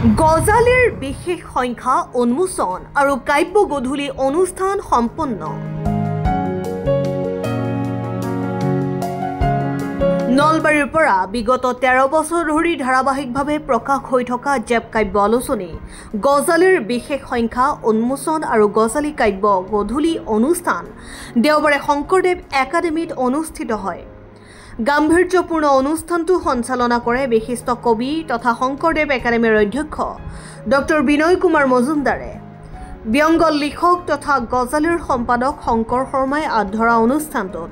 গজালিৰ বিশেষ সংখ্যা উন্মোচন আৰু কাব্য গধূলি অনুষ্ঠান সম্পন্ন। নলবাৰীৰ পৰা বিগত 13 বছৰ ধৰি ধাৰাবাহিকভাৱে প্ৰকাশ হৈ থকা জেপ কাব্য আলোচনী গজালিৰ বিশেষ সংখ্যা উন্মোচন আৰু গজালি কাব্য গধূলি অনুষ্ঠান দেওবাৰে শংকৰদেৱ একাডেমীত অনুষ্ঠিত হয়। গাম্ভীৰ্যপূৰ্ণ অনুষ্ঠানটো সঞ্চালনা কৰে বিশিষ্ট কবি তথা শংকৰদেৱ একাডেমীৰ অধ্যক্ষ ডক্টৰ বিনয় কুমাৰ মজুমদাৰে। ব্যংগ লিখক তথা গজালিৰ সম্পাদক শংকৰ শৰ্মাই আধৰা অনুষ্ঠানটোত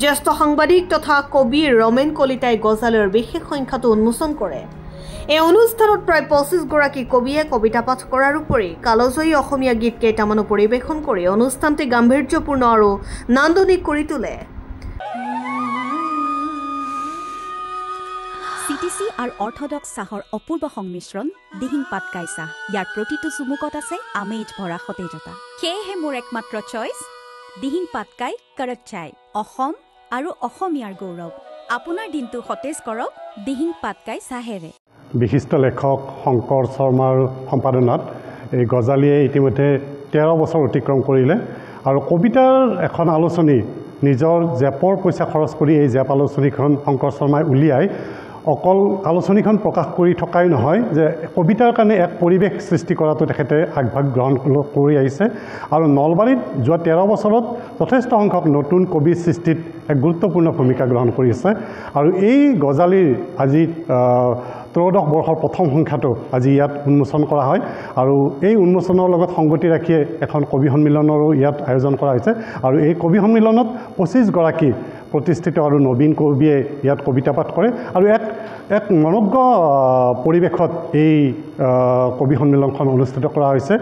জ্যেষ্ঠ সাংবাদিক তথা কবি ৰমেন কলিতাই গজালিৰ বিশেষ সংখ্যাটো উন্মোচন কৰে। এই অনুষ্ঠানত প্ৰায় 25 গৰাকী কবিয়ে কবিতা পাঠ কৰাৰ উপৰি কালজয়ী অসমীয়া গীত কেইটামানো পৰিৱেশন কৰি অনুষ্ঠানটি গাম্ভীৰ্যপূৰ্ণ আৰু নান্দনিক কৰি তোলে। CTC আৰু অৰ্থডক্স চাহৰ অপূৰ্ব সংমিশ্ৰণ দিহিং পাটকাই চাহ। ইয়াৰ প্ৰতিটো চুমুকত আছে আমেজ ভৰা সতেজতা। সেয়েহে মোৰ একমাত্ৰ চইচ দিহিং পাটকাই কৰক চাই। অসম আৰু অসমীয়াৰ গৌৰৱ। আপোনাৰ দিনটো সতেজ কৰক দিহিং পাটকাই চাহেৰে। বিশিষ্ট লেখক শংকৰ শৰ্মাৰ সম্পাদনাত এই গজালিয়ে ইতিমধ্যে 13 বছৰ অতিক্ৰম কৰিলে আৰু কবিতাৰ এখন আলোচনী নিজৰ জেপৰ পইচা খৰচ কৰি এই জেপ আলোচনীখন শংকৰ শৰ্মাই উলিয়াই অকল আলোচনীখন প্ৰকাশ কৰি থকাই নহয় যে কবিতাৰ কাৰণে এক পৰিৱেশ সৃষ্টি কৰাটো তেখেতে আগভাগ গ্ৰহণ কৰি আহিছে আৰু নলবাৰীত যোৱা 13 বছৰত যথেষ্ট সংখ্যক নতুন কবি সৃষ্টিত এক গুৰুত্বপূৰ্ণ ভূমিকা গ্ৰহণ কৰিছে আৰু এই গজালিৰ আজি 13 বৰ্ষৰ প্ৰথম সংখ্যাটো আজি ইয়াত উন্মোচন কৰা হয় আৰু এই উন্মোচনৰ লগত সংগতি ৰাখি এখন কবি সন্মিলনৰো ইয়াত আয়োজন কৰা হৈছে আৰু এই কবি সন্মিলনত 25 গৰাকী প্ৰতিষ্ঠিত আৰু নবীন কবিয়ে ইয়াত কবিতা পাঠ কৰে আৰু এক মনোজ্ঞ পৰিৱেশত এই কবি সন্মিলনখন অনুষ্ঠিত কৰা হৈছে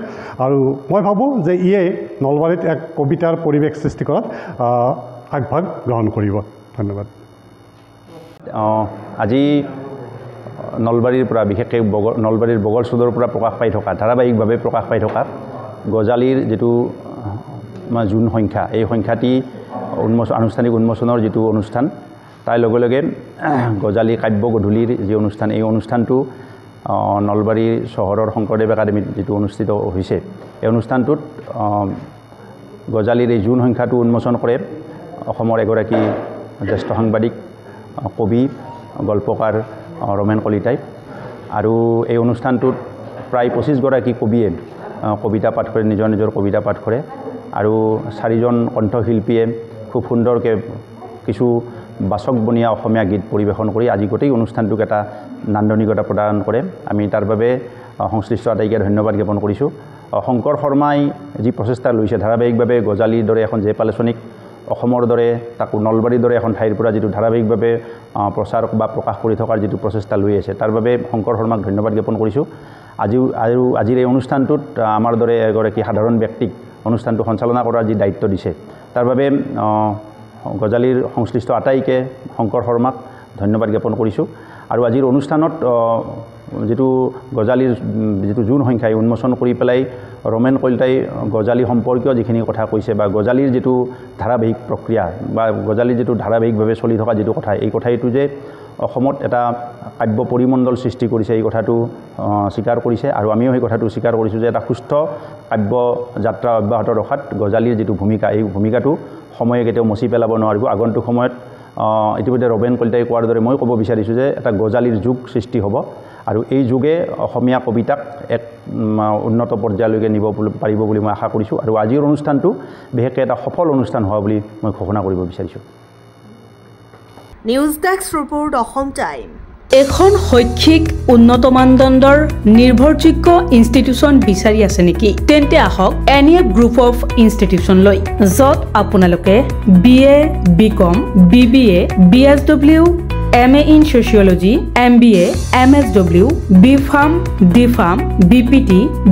আৰু মই ভাবোঁ যে ইয়ে নলবাৰীত এক কবিতাৰ পৰিৱেশ সৃষ্টি কৰাত আগভাগ গ্ৰহণ কৰিব। ধন্যবাদ। আজি নলবাৰীৰ পৰা বিশেষকৈ নলবাৰীৰ বগল চুদৰ পৰা প্ৰকাশ পাই থকা ধাৰাবাহিকভাৱে প্ৰকাশ পাই থকা গজালিৰ যিটো জুন সংখ্যা এই সংখ্যাটি আনুষ্ঠানিক উন্মোচনৰ যিটো অনুষ্ঠান তাৰ লগে লগে গজালি কাব্য গধূলিৰ যি অনুষ্ঠান এই অনুষ্ঠানটো নলবাৰী চহৰৰ শংকৰদেৱ একাডেমীত যিটো অনুষ্ঠিত হৈছে এই অনুষ্ঠানটোত গজালিৰ এই জুন সংখ্যাটো উন্মোচন কৰে অসমৰ এগৰাকী জ্যেষ্ঠ সাংবাদিক কবি গল্পকাৰ ৰমেন কলিতাই আৰু এই অনুষ্ঠানটোত প্ৰায় 25 গৰাকী কবিয়ে কবিতা পাঠ কৰে নিজৰ নিজৰ কবিতা পাঠ কৰে আৰু 4জন কণ্ঠশিল্পীয়ে খুব সুন্দৰকৈ কিছু বাচকবনীয়া অসমীয়া গীত পৰিৱেশন কৰি আজি গোটেই অনুষ্ঠানটোক এটা নান্দনিকতা প্ৰদান কৰে। আমি তাৰ বাবে সংশ্লিষ্ট আটাইকে ধন্যবাদ জ্ঞাপন কৰিছোঁ। শংকৰ শৰ্মাই যি প্ৰচেষ্টা লৈছে ধাৰাবাহিকভাৱে গজালিৰ দৰে এখন জেপ আলোচনীক অসমৰ দৰে তাকো নলবাৰীৰ দৰে এখন ঠাইৰ পৰা যিটো ধাৰাবাহিকভাৱে প্ৰচাৰ বা প্ৰকাশ কৰি থকাৰ যিটো প্ৰচেষ্টা লৈ আছে তাৰ বাবে শংকৰ শৰ্মাক ধন্যবাদ জ্ঞাপন কৰিছোঁ। আজিৰ এই অনুষ্ঠানটোত আমাৰ দৰে এগৰাকী সাধাৰণ ব্যক্তিক অনুষ্ঠানটো সঞ্চালনা কৰাৰ যি দায়িত্ব দিছে তাৰ বাবে গজালিৰ সংশ্লিষ্ট আটাইকে শংকৰ শৰ্মাক ধন্যবাদ জ্ঞাপন কৰিছোঁ আৰু আজিৰ অনুষ্ঠানত যিটো গজালিৰ যিটো জুন সংখ্যা উন্মোচন কৰি পেলাই ৰমেন কলিতাই গজালি সম্পৰ্কীয় যিখিনি কথা কৈছে বা গজালিৰ যিটো ধাৰাবাহিক প্ৰক্ৰিয়া বা গজালিৰ যিটো ধাৰাবাহিকভাৱে চলি থকা যিটো কথা এই কথাটো যে অসমত এটা কাব্য পৰিমণ্ডল সৃষ্টি কৰিছে এই কথাটো স্বীকাৰ কৰিছে আৰু আমিও সেই কথাটো স্বীকাৰ কৰিছোঁ যে এটা সুস্থ কাব্য যাত্ৰা অব্যাহত ৰখাত গজালিৰ যিটো ভূমিকা এই ভূমিকাটো সময়ে কেতিয়াও মচি পেলাব নোৱাৰিব। আগন্তুক সময়ত ইতিমধ্যে ৰমেন কলিতাই কোৱাৰ দৰে মই ক'ব বিচাৰিছোঁ যে এটা গজালিৰ যুগ সৃষ্টি হ'ব আৰু এই যুগে অসমীয়া কবিতাক এক উন্নত পৰ্যায়লৈকে নিব পাৰিব বুলি মই আশা কৰিছোঁ আৰু আজিৰ অনুষ্ঠানটো বিশেষকৈ এটা সফল অনুষ্ঠান হোৱা বুলি মই ঘোষণা কৰিব বিচাৰিছোঁ। News desk report Assam time. এখন শৈক্ষিক উন্নত মানদণ্ডৰ নিৰ্ভৰযোগ্য ইনষ্টিটিউচন বিচাৰি আছে নেকি? তেন্তে আহক NEF গ্ৰুপ অফ ইনষ্টিটিউচন লৈ য'ত আপোনালোকে BA, BCom, BBA, BSW, MA in Sociology, MBA, MSW, BPharm, DPharm, BPT,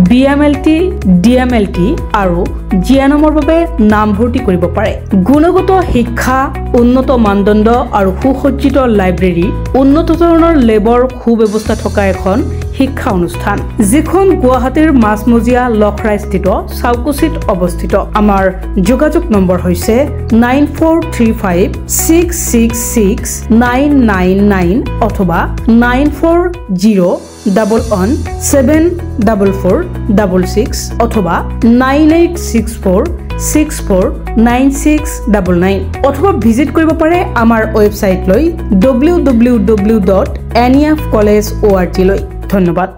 BMLT, DMLT আৰু জিএনএমৰ বাবে নামভৰ্তি কৰিব পাৰে। গুণগত শিক্ষা, উন্নত মানদণ্ড আৰু সুসজ্জিত লাইব্ৰেৰী, উন্নত ধৰণৰ লেবৰ সুব্যৱস্থা থকা এখন শিক্ষা অনুষ্ঠান যিখন গুৱাহাটীৰ মাছমজিয়া লখৰাস্থিত চাউকুচিত অৱস্থিত। আমাৰ যোগাযোগ নম্বৰ হৈছে 9435666999 অথবা 940 0117446 অথবা 9864649699 অথবা ভিজিট কৰিব পাৰে আমাৰ ৱেবছাইট লৈ www.nefcollege.org লৈ। ধন্যবাদ।